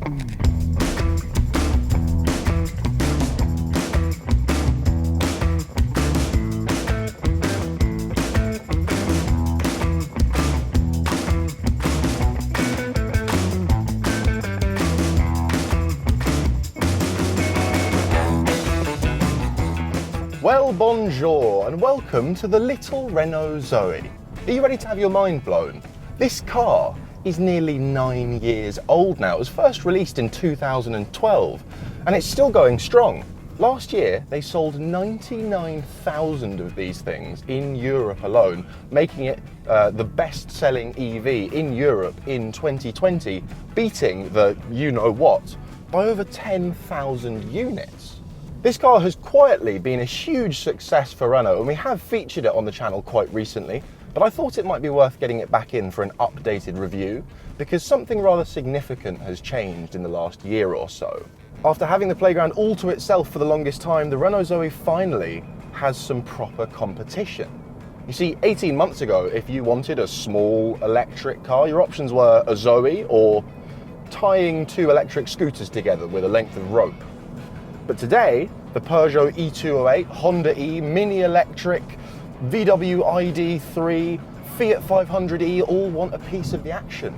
Well, bonjour and welcome to the little Renault Zoe. Are you ready to have your mind blown? This car is nearly 9 years old now. It was first released in 2012 and it's still going strong. Last year they sold 99,000 of these things in Europe alone, making it the best-selling EV in Europe in 2020, beating the you-know-what by over 10,000 units. This car has quietly been a huge success for Renault and we have featured it on the channel quite recently, but I thought it might be worth getting it back in for an updated review because something rather significant has changed in the last year or so. After having the playground all to itself for the longest time, the Renault Zoe finally has some proper competition. You see, 18 months ago, if you wanted a small electric car, your options were a Zoe or tying two electric scooters together with a length of rope. But today, the Peugeot E208, Honda E, Mini Electric, VW ID3, Fiat 500e all want a piece of the action.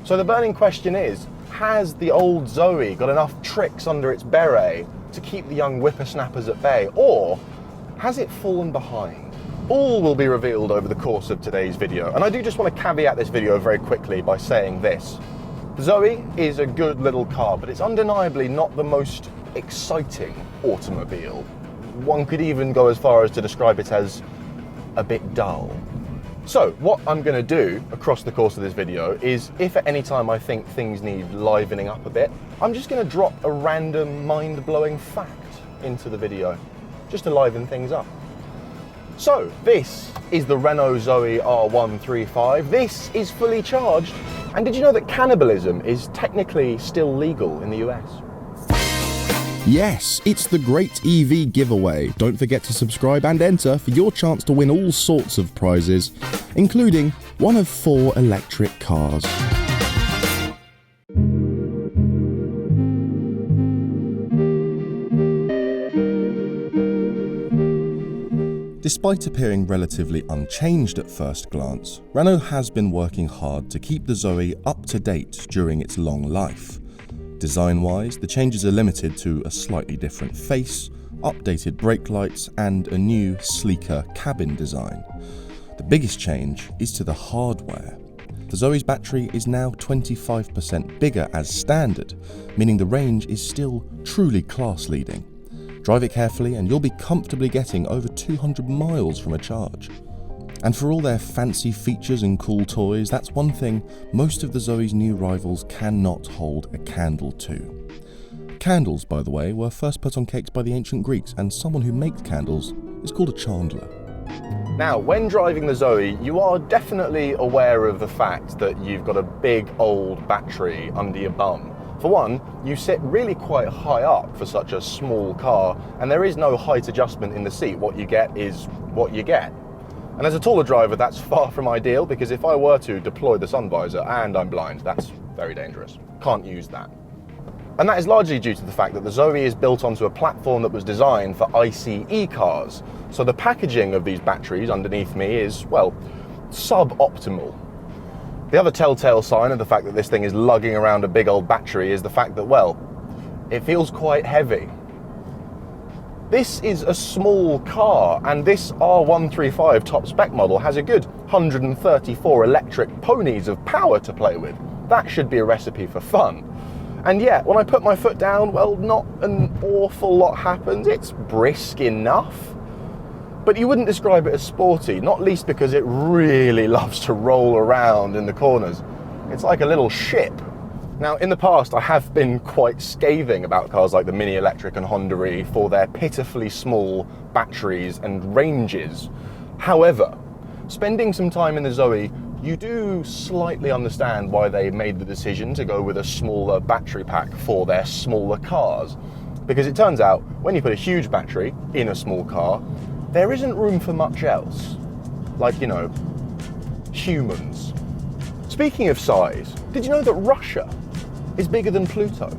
So the burning question is, has the old Zoe got enough tricks under its beret to keep the young whippersnappers at bay, or has it fallen behind? All will be revealed over the course of today's video, and I do just want to caveat this video very quickly by saying this. The Zoe is a good little car, but it's undeniably not the most exciting automobile. One could even go as far as to describe it as a bit dull. So what I'm going to do across the course of this video is, if at any time I think things need livening up a bit, I'm just going to drop a random mind-blowing fact into the video, just to liven things up. So this is the Renault Zoe R135. This is fully charged. And did you know that cannibalism is technically still legal in the US? Yes, it's the Great EV Giveaway. Don't forget to subscribe and enter for your chance to win all sorts of prizes, including one of 4 electric cars. Despite appearing relatively unchanged at first glance, Renault has been working hard to keep the Zoe up to date during its long life. Design-wise, the changes are limited to a slightly different face, updated brake lights, and a new, sleeker cabin design. The biggest change is to the hardware. The Zoe's battery is now 25% bigger as standard, meaning the range is still truly class-leading. Drive it carefully and you'll be comfortably getting over 200 miles from a charge. And for all their fancy features and cool toys, that's one thing most of the Zoe's new rivals cannot hold a candle to. Candles, by the way, were first put on cakes by the ancient Greeks, and someone who makes candles is called a chandler. Now, when driving the Zoe, you are definitely aware of the fact that you've got a big old battery under your bum. For one, you sit really quite high up for such a small car, and there is no height adjustment in the seat. What you get is what you get. And as a taller driver, that's far from ideal, because if I were to deploy the sun visor and I'm blind, that's very dangerous. Can't use that. And that is largely due to the fact that the Zoe is built onto a platform that was designed for ICE cars. So the packaging of these batteries underneath me is, well, suboptimal. The other telltale sign of the fact that this thing is lugging around a big old battery is the fact that, well, it feels quite heavy. This is a small car, and this R135 top spec model has a good 134 electric ponies of power to play with. That should be a recipe for fun. And yet, when I put my foot down, well, not an awful lot happens. It's brisk enough. But you wouldn't describe it as sporty, not least because it really loves to roll around in the corners. It's like a little ship. Now, in the past, I have been quite scathing about cars like the Mini Electric and Honda E for their pitifully small batteries and ranges. However, spending some time in the Zoe, you do slightly understand why they made the decision to go with a smaller battery pack for their smaller cars. Because it turns out, when you put a huge battery in a small car, there isn't room for much else. Like, you know, humans. Speaking of size, did you know that Russia It's bigger than Pluto.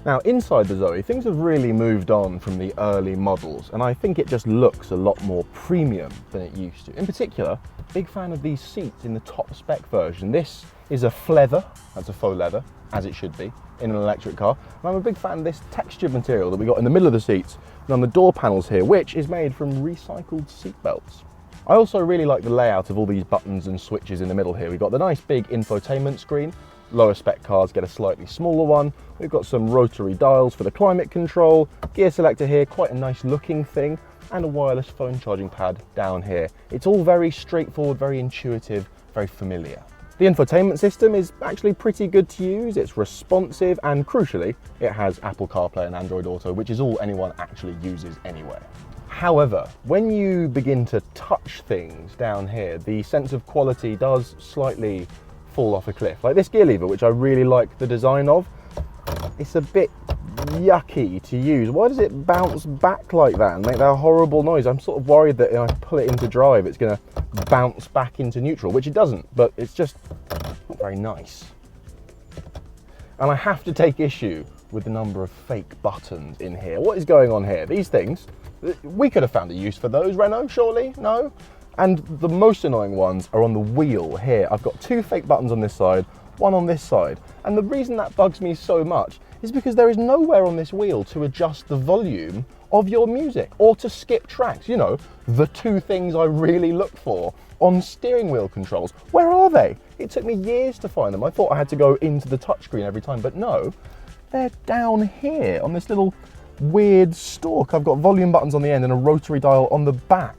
Now inside the Zoe, things have really moved on from the early models, and I think it just looks a lot more premium than it used to. In particular, big fan of these seats in the top spec version. This is a fleather, that's a faux leather, as it should be, in an electric car. And I'm a big fan of this textured material that we got in the middle of the seats and on the door panels here, which is made from recycled seat belts. I also really like the layout of all these buttons and switches in the middle here. We've got the nice big infotainment screen. Lower spec cars get a slightly smaller one. We've got some rotary dials for the climate control, gear selector here, quite a nice looking thing, and a wireless phone charging pad down here. It's all very straightforward, very intuitive, very familiar. The infotainment system is actually pretty good to use. It's responsive, and crucially, it has Apple CarPlay and Android Auto, which is all anyone actually uses anyway. However, when you begin to touch things down here, the sense of quality does slightly fall off a cliff. Like this gear lever, which I really like the design of, it's a bit yucky to use. Why does it bounce back like that and make that horrible noise? I'm sort of worried that if I pull it into drive, it's going to bounce back into neutral, which it doesn't, but it's just not very nice. And I have to take issue with the number of fake buttons in here. What is going on here? These things, we could have found a use for those, Renault, surely? No? And the most annoying ones are on the wheel here. I've got two fake buttons on this side, one on this side. And the reason that bugs me so much is because there is nowhere on this wheel to adjust the volume of your music or to skip tracks. You know, the two things I really look for on steering wheel controls. Where are they? It took me years to find them. I thought I had to go into the touchscreen every time, but no, they're down here on this little weird stalk. I've got volume buttons on the end and a rotary dial on the back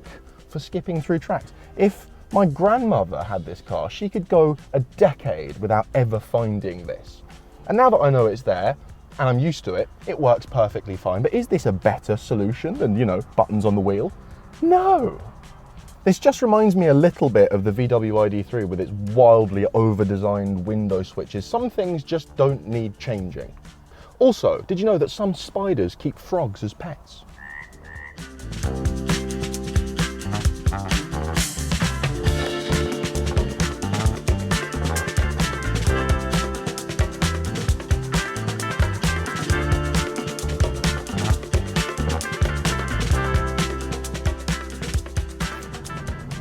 for skipping through tracks. If my grandmother had this car, she could go a decade without ever finding this. And now that I know it's there, and I'm used to it, it works perfectly fine. But is this a better solution than, you know, buttons on the wheel? No. This just reminds me a little bit of the VW ID3 with its wildly over-designed window switches. Some things just don't need changing. Also, did you know that some spiders keep frogs as pets?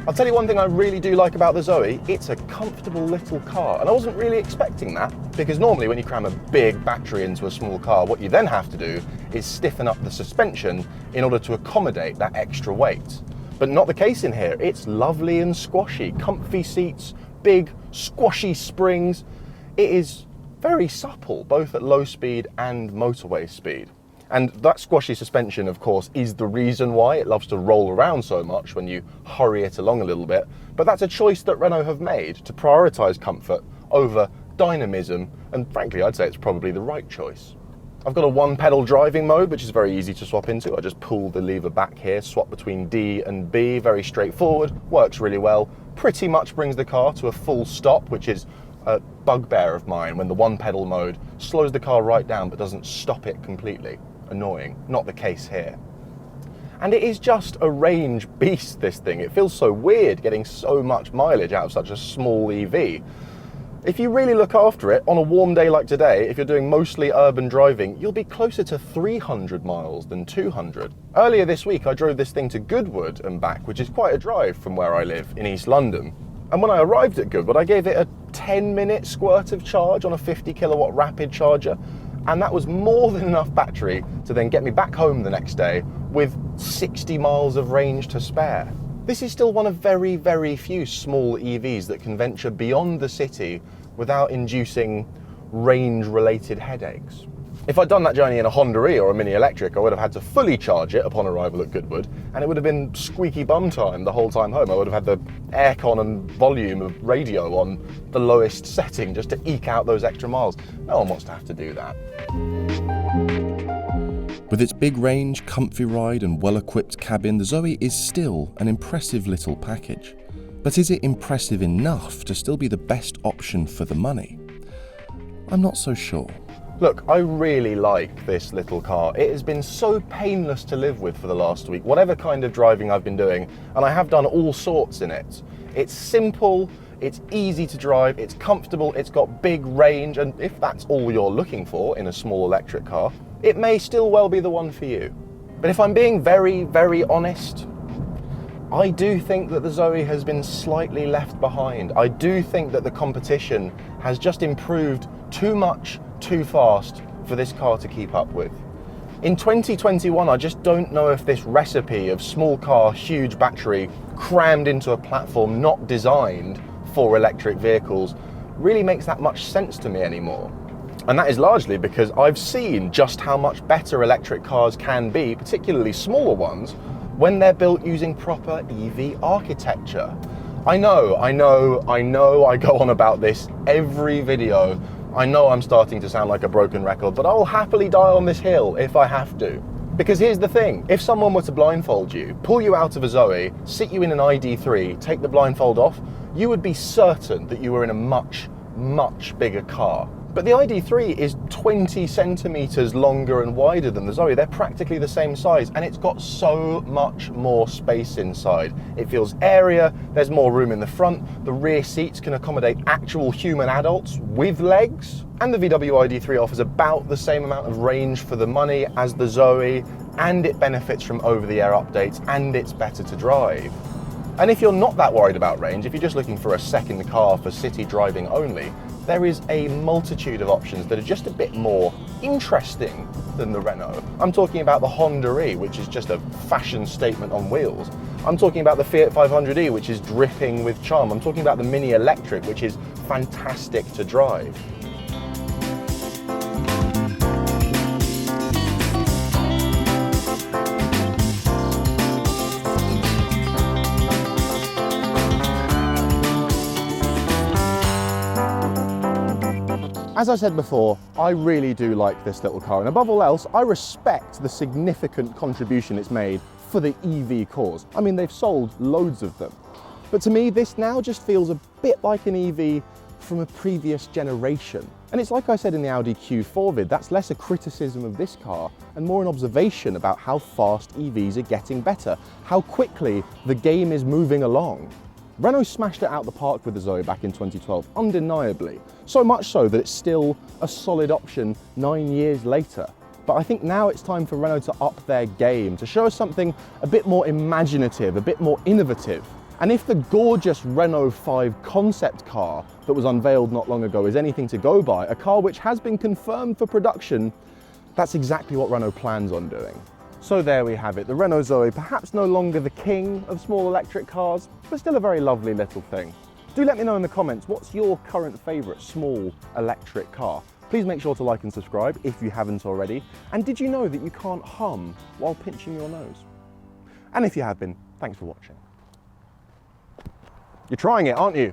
I'll tell you one thing I really do like about the Zoe, it's a comfortable little car. And I wasn't really expecting that, because normally when you cram a big battery into a small car, what you then have to do is stiffen up the suspension in order to accommodate that extra weight. But not the case in here. It's lovely and squashy, comfy seats, big squashy springs. It is very supple, both at low speed and motorway speed. And that squashy suspension, of course, is the reason why it loves to roll around so much when you hurry it along a little bit. But that's a choice that Renault have made to prioritise comfort over dynamism, and frankly, I'd say it's probably the right choice. I've got a one-pedal driving mode, which is very easy to swap into. I just pull the lever back here, swap between D and B, very straightforward, works really well, pretty much brings the car to a full stop, which is a bugbear of mine when the one-pedal mode slows the car right down but doesn't stop it completely. Annoying. Not the case here. And it is just a range beast, this thing. It feels so weird getting so much mileage out of such a small EV. If you really look after it, on a warm day like today, if you're doing mostly urban driving, you'll be closer to 300 miles than 200. Earlier this week, I drove this thing to Goodwood and back, which is quite a drive from where I live in East London. And when I arrived at Goodwood, I gave it a 10-minute squirt of charge on a 50 kilowatt rapid charger. And that was more than enough battery to then get me back home the next day with 60 miles of range to spare. This is still one of very, very few small EVs that can venture beyond the city without inducing range-related headaches. If I'd done that journey in a Honda E or a Mini Electric, I would have had to fully charge it upon arrival at Goodwood, and it would have been squeaky bum time the whole time home. I would have had the aircon and volume of radio on the lowest setting just to eke out those extra miles. No one wants to have to do that. With its big range, comfy ride and well-equipped cabin, the Zoe is still an impressive little package. But is it impressive enough to still be the best option for the money? I'm not so sure. Look, I really like this little car. It has been so painless to live with for the last week, whatever kind of driving I've been doing, and I have done all sorts in it. It's simple, it's easy to drive, it's comfortable, it's got big range, and if that's all you're looking for in a small electric car, it may still well be the one for you. But if I'm being very, very honest, I do think that the Zoe has been slightly left behind. I do think that the competition has just improved too much, too fast for this car to keep up with. In 2021, I just don't know if this recipe of small car, huge battery, crammed into a platform not designed for electric vehicles really makes that much sense to me anymore. And that is largely because I've seen just how much better electric cars can be, particularly smaller ones, when they're built using proper EV architecture. I know I go on about this every video. I know I'm starting to sound like a broken record, but I'll happily die on this hill if I have to. Because here's the thing, if someone were to blindfold you, pull you out of a Zoe, sit you in an ID3, take the blindfold off, you would be certain that you were in a much, much bigger car. But the ID3 is 20 centimeters longer and wider than the Zoe. They're practically the same size, and it's got so much more space inside. It feels airier, there's more room in the front, the rear seats can accommodate actual human adults with legs, and the VW ID3 offers about the same amount of range for the money as the Zoe, and it benefits from over-the-air updates, and it's better to drive. And if you're not that worried about range, if you're just looking for a second car for city driving only, there is a multitude of options that are just a bit more interesting than the Renault. I'm talking about the Honda E, which is just a fashion statement on wheels. I'm talking about the Fiat 500e, which is dripping with charm. I'm talking about the Mini Electric, which is fantastic to drive. As I said before, I really do like this little car, and above all else, I respect the significant contribution it's made for the EV cause. I mean, they've sold loads of them. But to me, this now just feels a bit like an EV from a previous generation. And it's like I said in the Audi Q4 vid, that's less a criticism of this car and more an observation about how fast EVs are getting better, how quickly the game is moving along. Renault smashed it out the park with the Zoe back in 2012, undeniably. So much so that it's still a solid option 9 years later. But I think now it's time for Renault to up their game, to show us something a bit more imaginative, a bit more innovative. And if the gorgeous Renault 5 concept car that was unveiled not long ago is anything to go by, a car which has been confirmed for production, that's exactly what Renault plans on doing. So there we have it, the Renault Zoe, perhaps no longer the king of small electric cars, but still a very lovely little thing. Do let me know in the comments, what's your current favourite small electric car? Please make sure to like and subscribe if you haven't already. And did you know that you can't hum while pinching your nose? And if you have been, thanks for watching. You're trying it, aren't you?